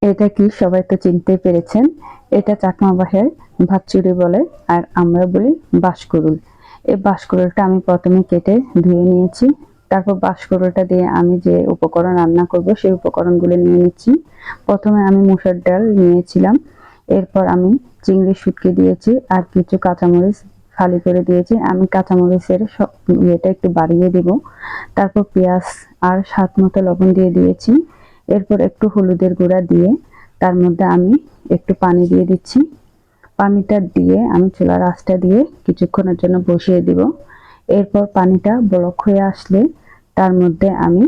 এটা কি সবাই তো চিনতে পেরেছেন। এটা চাকমা ভাষায় ভাতচুরি বলে, আর আমরা বলি বাঁশকুড়ুল। এই বাঁশকুড়ুলটা আমি প্রথমে কেটে ধুয়ে নিয়েছি। তারপর বাঁশকুড়ুলটা দিয়ে আমি যে উপকরণ রান্না করব সেই উপকরণগুলো নিয়ে নিচ্ছি। প্রথমে আমি মুসুর ডাল নিয়েছিলাম, এরপর আমি চিংড়ি শুটকি দিয়েছি আর কিছু কাঁচামরিচ ফালি করে দিয়েছি। আমি কাঁচামরিচের ইয়েটা একটু বাড়িয়ে দিব। তারপর পেঁয়াজ আর স্বাদ মতো লবণ দিয়ে দিয়েছি। এরপর একটু হলুদের গুঁড়া দিয়ে তার মধ্যে আমি একটু পানি দিয়ে দিচ্ছি। পানিটা দিয়ে আমি চুলার আঁচটা দিয়ে কিছুক্ষণের জন্য বসিয়ে দিব। এরপর পানিটা বলক হয়ে আসলে তার মধ্যে আমি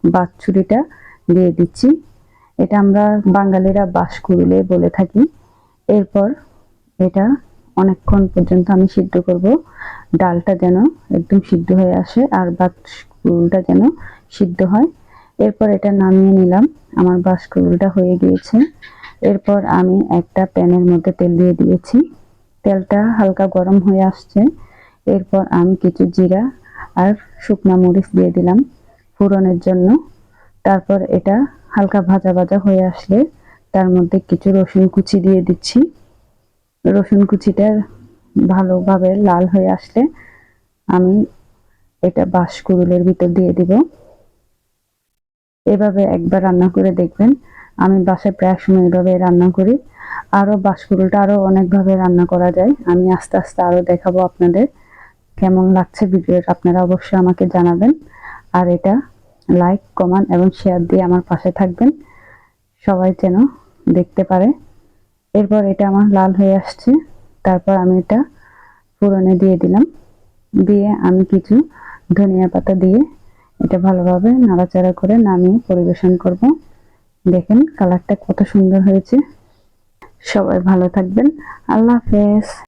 বাছুরিটা দিয়ে দিচ্ছি। এটা আমরা বাঙালিরা বাঁশকুড়ুলে বলে থাকি। এরপর এটা অনেকক্ষণ পর্যন্ত আমি সিদ্ধ করব। ডালটা যেন একদম সিদ্ধ হয়ে আসে আর বাঁশকুড়ুলটা যেন সিদ্ধ হয়। এরপর এটা নামিয়ে নিলাম। আমার বাঁশকুড়ুলটা হয়ে গিয়েছে। এরপর আমি একটা প্যানের মধ্যে তেল দিয়ে দিয়েছি। তেলটা হালকা গরম হয়ে আসছে। এরপর আমি কিছু জিরা আর শুকনা মরিচ দিয়ে দিলাম ফোড়নের জন্য। তারপর এটা হালকা ভাজা ভাজা হয়ে আসলে তার মধ্যে কিছু রসুন কুচি দিয়ে দিচ্ছি। রসুন কুচিটা ভালোভাবে লাল হয়ে আসলে আমি এটা বাঁশকুড়ুলের ভিতর দিয়ে দিব। এভাবে একবার রান্না করে দেখবেন। আমি বাসায় প্রায় সময় এভাবে রান্না করি। আরও বাঁশকুড়ুলটা আরও অনেকভাবে রান্না করা যায়। আমি আস্তে আস্তে আরও দেখাবো আপনাদের। কেমন লাগছে ভিডিওটা আপনারা অবশ্যই আমাকে জানাবেন। আর এটা লাইক, কমেন্ট এবং শেয়ার দিয়ে আমার পাশে থাকবেন, সবাই যেন দেখতে পারে। এরপর এটা আমার লাল হয়ে আসছে। তারপর আমি এটা ফোড়নে দিয়ে দিলাম। দিয়ে আমি কিছু ধনিয়া পাতা দিয়ে এটা ভালোভাবে নাড়াচাড়া করে নামিয়ে পরিবেশন করব। দেখেন কালারটা কত সুন্দর হয়েছে। সবাই ভালো থাকবেন। আল্লাহ হাফেজ।